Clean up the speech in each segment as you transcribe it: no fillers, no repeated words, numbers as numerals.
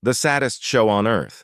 the saddest show on earth.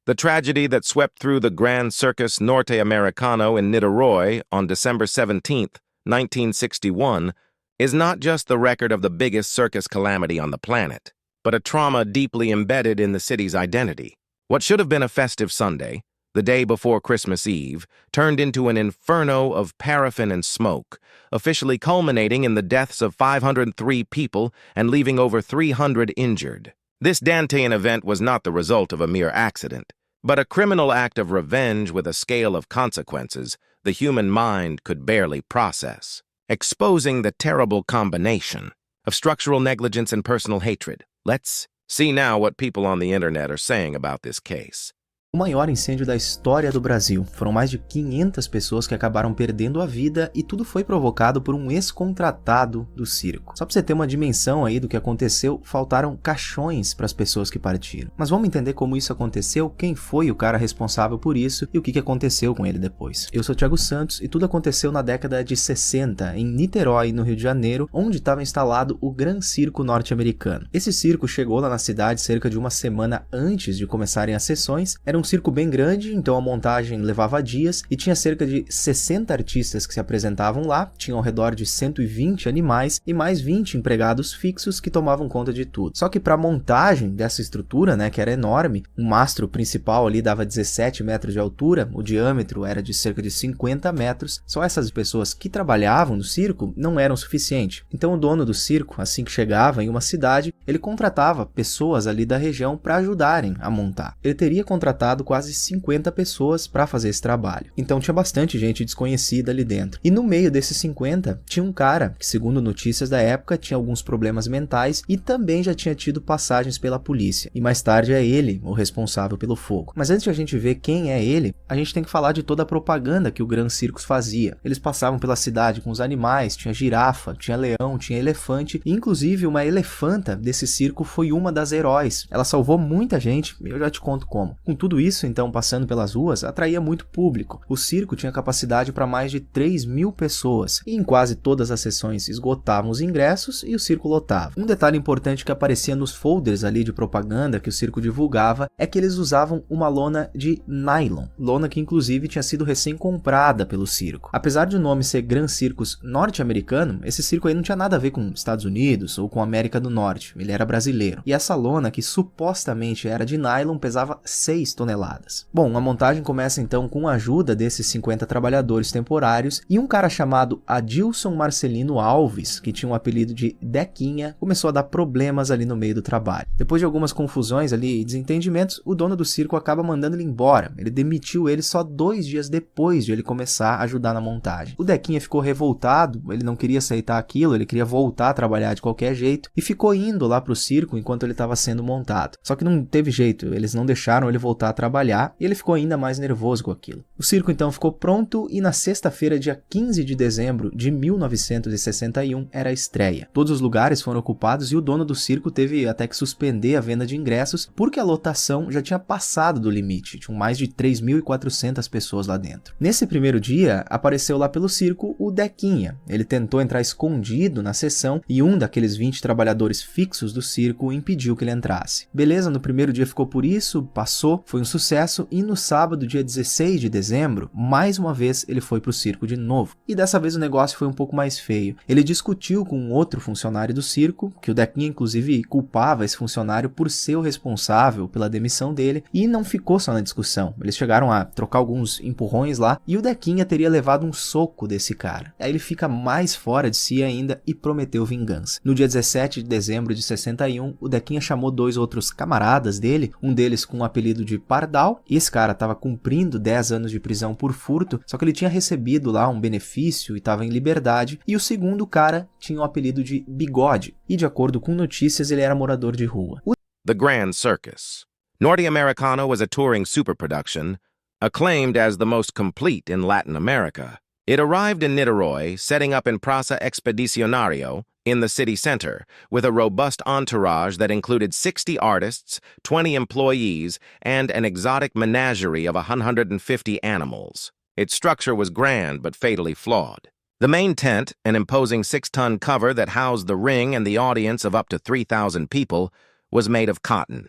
The tragedy that swept through the Gran Circus Norte-Americano in Niterói on December 17, 1961, is not just the record of the biggest circus calamity on the planet, but a trauma deeply embedded in the city's identity. What should have been a festive Sunday, the day before Christmas Eve, turned into an inferno of paraffin and smoke, officially culminating in the deaths of 503 people and leaving over 300 injured. This Dantean event was not the result of a mere accident, but a criminal act of revenge with a scale of consequences the human mind could barely process, exposing the terrible combination of structural negligence and personal hatred. Let's see now what people on the internet are saying about this case. O maior incêndio da história do Brasil. Foram mais de 500 pessoas que acabaram perdendo a vida e tudo foi provocado por um ex-contratado do circo. Só para você ter uma dimensão aí do que aconteceu, faltaram caixões para as pessoas que partiram. Mas vamos entender como isso aconteceu, quem foi o cara responsável por isso e o que aconteceu com ele depois. Eu sou Thiago Santos e tudo aconteceu na década de 60, em Niterói, no Rio de Janeiro, onde estava instalado o Gran Circo Norte-Americano. Esse circo chegou lá na cidade cerca de uma semana antes de começarem as sessões. Era um circo bem grande, então a montagem levava dias e tinha cerca de 60 artistas que se apresentavam lá, tinham ao redor de 120 animais e mais 20 empregados fixos que tomavam conta de tudo. Só que para a montagem dessa estrutura, que era enorme, o mastro principal ali dava 17 metros de altura, o diâmetro era de cerca de 50 metros, só essas pessoas que trabalhavam no circo não eram suficiente. Então o dono do circo, assim que chegava em uma cidade, ele contratava pessoas ali da região para ajudarem a montar. Ele teria contratado quase 50 pessoas para fazer esse trabalho. Então tinha bastante gente desconhecida ali dentro. E no meio desses 50 tinha um cara que, segundo notícias da época, tinha alguns problemas mentais e também já tinha tido passagens pela polícia. E mais tarde é ele o responsável pelo fogo. Mas antes de a gente ver quem é ele, a gente tem que falar de toda a propaganda que o Gran Circus fazia. Eles passavam pela cidade com os animais, tinha girafa, tinha leão, tinha elefante, e inclusive uma elefanta desse circo foi uma das heróis. Ela salvou muita gente, eu já te conto como. Com tudo isso, então, passando pelas ruas, atraía muito público. O circo tinha capacidade para mais de 3.000 pessoas, e em quase todas as sessões esgotavam os ingressos e o circo lotava. Um detalhe importante que aparecia nos folders ali de propaganda que o circo divulgava é que eles usavam uma lona de nylon, lona que inclusive tinha sido recém-comprada pelo circo. Apesar de o nome ser Gran Circus Norte-Americano, esse circo aí não tinha nada a ver com Estados Unidos ou com América do Norte, ele era brasileiro. E essa lona, que supostamente era de nylon, pesava 6 toneladas. Bom, a montagem começa então com a ajuda desses 50 trabalhadores temporários e um cara chamado Adilson Marcelino Alves, que tinha um apelido de Dequinha, começou a dar problemas ali no meio do trabalho. Depois de algumas confusões ali e desentendimentos, o dono do circo acaba mandando ele embora. Ele demitiu ele só 2 dias depois de ele começar a ajudar na montagem. O Dequinha ficou revoltado, ele não queria aceitar aquilo, ele queria voltar a trabalhar de qualquer jeito e ficou indo lá pro circo enquanto ele estava sendo montado. Só que não teve jeito, eles não deixaram ele voltar a trabalhar e ele ficou ainda mais nervoso com aquilo. O circo então ficou pronto e na sexta-feira, dia 15 de dezembro de 1961, era a estreia. Todos os lugares foram ocupados e o dono do circo teve até que suspender a venda de ingressos porque a lotação já tinha passado do limite, tinham mais de 3.400 pessoas lá dentro. Nesse primeiro dia, apareceu lá pelo circo o Dequinha. Ele tentou entrar escondido na sessão e um daqueles 20 trabalhadores fixos do circo impediu que ele entrasse. Beleza, no primeiro dia ficou por isso, passou, foi um sucesso. E no sábado, dia 16 de dezembro, mais uma vez ele foi para o circo de novo. E dessa vez o negócio foi um pouco mais feio. Ele discutiu com um outro funcionário do circo, que o Dequinha inclusive culpava esse funcionário por ser o responsável pela demissão dele, e não ficou só na discussão. Eles chegaram a trocar alguns empurrões lá, e o Dequinha teria levado um soco desse cara. Aí ele fica mais fora de si ainda e prometeu vingança. No dia 17 de dezembro de 61, o Dequinha chamou 2 outros camaradas dele, um deles com o apelido de Pardal. Esse cara estava cumprindo 10 anos de prisão por furto, só que ele tinha recebido lá um benefício e estava em liberdade, e o segundo cara tinha o apelido de Bigode, e de acordo com notícias ele era morador de rua. The Gran Circus. Norte-Americano was a touring superproduction, acclaimed as the most complete in Latin America. It arrived in Niterói, setting up in Praça Expedicionário, in the city center, with a robust entourage that included 60 artists, 20 employees, and an exotic menagerie of 150 animals. Its structure was grand but fatally flawed. The main tent, an imposing 6-ton cover that housed the ring and the audience of up to 3,000 people, was made of cotton.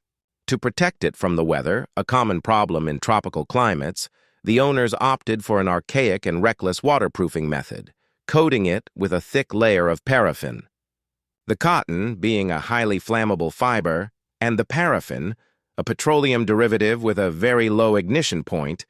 To protect it from the weather, a common problem in tropical climates, the owners opted for an archaic and reckless waterproofing method, coating it with a thick layer of paraffin. The cotton, being a highly flammable fiber, and the paraffin, a petroleum derivative with a very low ignition point,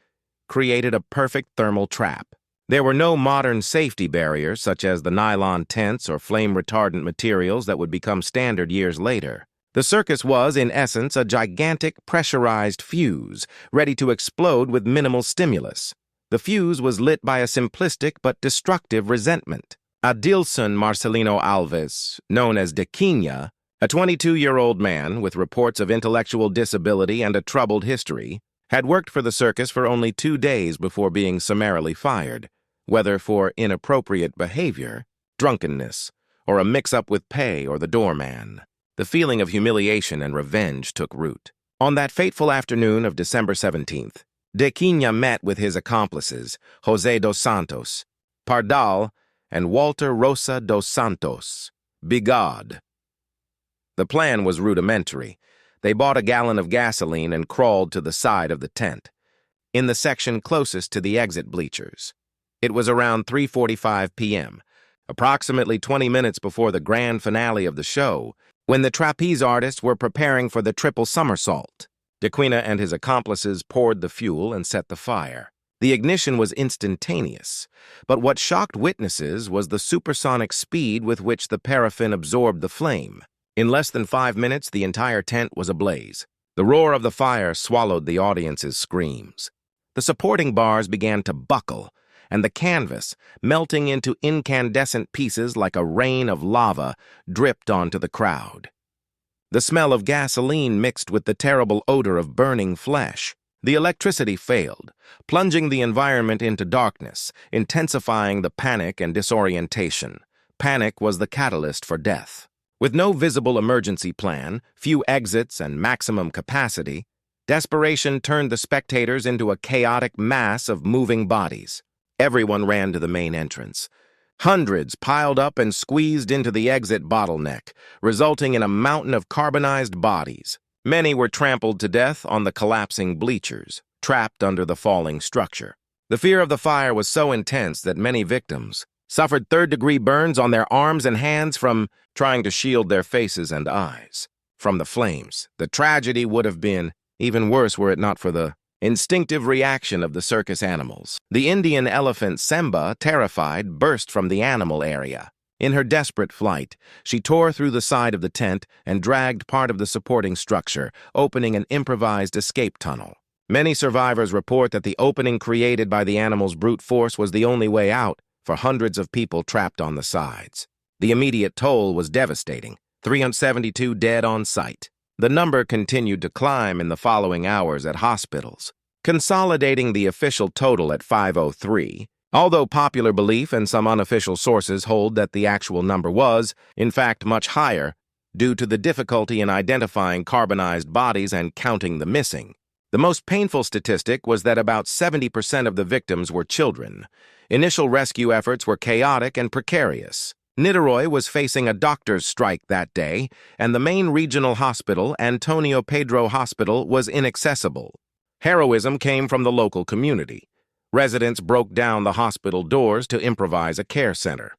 created a perfect thermal trap. There were no modern safety barriers such as the nylon tents or flame-retardant materials that would become standard years later. The circus was, in essence, a gigantic pressurized fuse, ready to explode with minimal stimulus. The fuse was lit by a simplistic but destructive resentment. Adilson Marcelino Alves, known as Dequinha, a 22-year-old man with reports of intellectual disability and a troubled history, had worked for the circus for only 2 days before being summarily fired, whether for inappropriate behavior, drunkenness, or a mix-up with pay or the doorman. The feeling of humiliation and revenge took root. On that fateful afternoon of December 17th, Dequinha met with his accomplices, José dos Santos, Pardal, and Walter Rosa dos Santos, Bigod. The plan was rudimentary. They bought a gallon of gasoline and crawled to the side of the tent, in the section closest to the exit bleachers. It was around 3:45 p.m., approximately 20 minutes before the grand finale of the show, when the trapeze artists were preparing for the triple somersault. Dequinha and his accomplices poured the fuel and set the fire. The ignition was instantaneous, but what shocked witnesses was the supersonic speed with which the paraffin absorbed the flame. In less than 5 minutes, the entire tent was ablaze. The roar of the fire swallowed the audience's screams. The supporting bars began to buckle, and the canvas, melting into incandescent pieces like a rain of lava, dripped onto the crowd. The smell of gasoline mixed with the terrible odor of burning flesh. The electricity failed, plunging the environment into darkness, intensifying the panic and disorientation. Panic was the catalyst for death. With no visible emergency plan, few exits, and maximum capacity, desperation turned the spectators into a chaotic mass of moving bodies. Everyone ran to the main entrance. Hundreds piled up and squeezed into the exit bottleneck, resulting in a mountain of carbonized bodies. Many were trampled to death on the collapsing bleachers, trapped under the falling structure. The fear of the fire was so intense that many victims suffered third-degree burns on their arms and hands from trying to shield their faces and eyes from the flames. The tragedy would have been even worse were it not for the instinctive reaction of the circus animals. The Indian elephant Semba, terrified, burst from the animal area. In her desperate flight, she tore through the side of the tent and dragged part of the supporting structure, opening an improvised escape tunnel. Many survivors report that the opening created by the animal's brute force was the only way out for hundreds of people trapped on the sides. The immediate toll was devastating, 372 dead on sight. The number continued to climb in the following hours at hospitals, consolidating the official total at 503, although popular belief and some unofficial sources hold that the actual number was, in fact, much higher, due to the difficulty in identifying carbonized bodies and counting the missing. The most painful statistic was that about 70% of the victims were children. Initial rescue efforts were chaotic and precarious. Niterói was facing a doctor's strike that day, and the main regional hospital, Antonio Pedro Hospital, was inaccessible. Heroism came from the local community. Residents broke down the hospital doors to improvise a care center.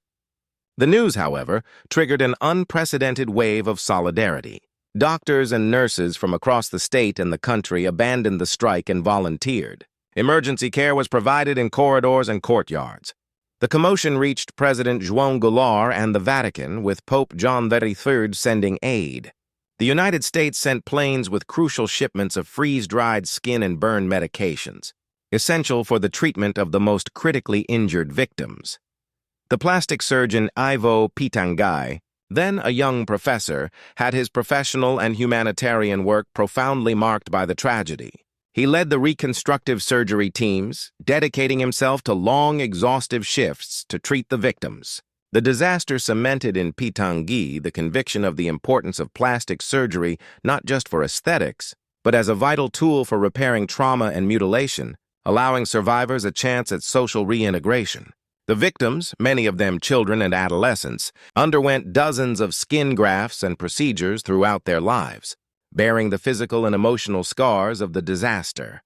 The news, however, triggered an unprecedented wave of solidarity. Doctors and nurses from across the state and the country abandoned the strike and volunteered. Emergency care was provided in corridors and courtyards. The commotion reached President João Goulart and the Vatican, with Pope John XXIII sending aid. The United States sent planes with crucial shipments of freeze-dried skin and burn medications, essential for the treatment of the most critically injured victims. The plastic surgeon Ivo Pitangai, then a young professor, had his professional and humanitarian work profoundly marked by the tragedy. He led the reconstructive surgery teams, dedicating himself to long, exhaustive shifts to treat the victims. The disaster cemented in Pitanguy the conviction of the importance of plastic surgery not just for aesthetics, but as a vital tool for repairing trauma and mutilation, allowing survivors a chance at social reintegration. The victims, many of them children and adolescents, underwent dozens of skin grafts and procedures throughout their lives. bearing the physical and emotional scars of the disaster.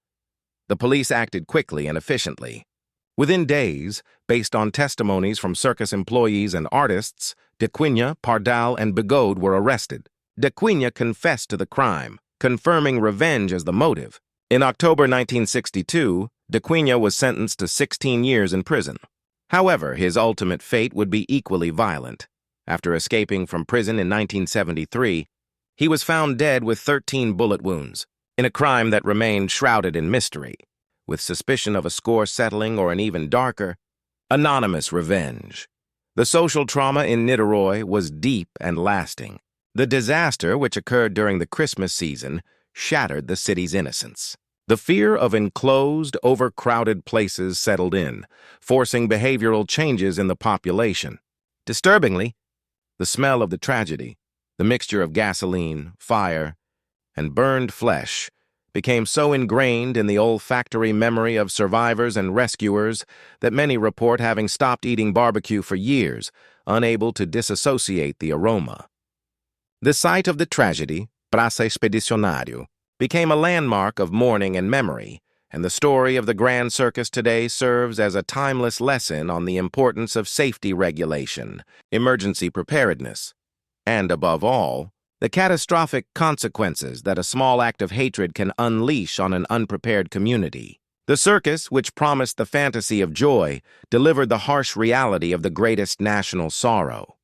The police acted quickly and efficiently. Within days, based on testimonies from circus employees and artists, De Cunha, Pardal, and Bigot were arrested. De Cunha confessed to the crime, confirming revenge as the motive. In October 1962, De Cunha was sentenced to 16 years in prison. However, his ultimate fate would be equally violent. After escaping from prison in 1973, he was found dead with 13 bullet wounds, in a crime that remained shrouded in mystery, with suspicion of a score settling or an even darker, anonymous revenge. The social trauma in Niterói was deep and lasting. The disaster, which occurred during the Christmas season, shattered the city's innocence. The fear of enclosed, overcrowded places settled in, forcing behavioral changes in the population. Disturbingly, the smell of the tragedy, the mixture of gasoline, fire, and burned flesh, became so ingrained in the olfactory memory of survivors and rescuers that many report having stopped eating barbecue for years, unable to disassociate the aroma. The site of the tragedy, Praça Expedicionário, became a landmark of mourning and memory, and the story of the Grand Circus today serves as a timeless lesson on the importance of safety regulation, emergency preparedness, and, above all, the catastrophic consequences that a small act of hatred can unleash on an unprepared community. The circus, which promised the fantasy of joy, delivered the harsh reality of the greatest national sorrow.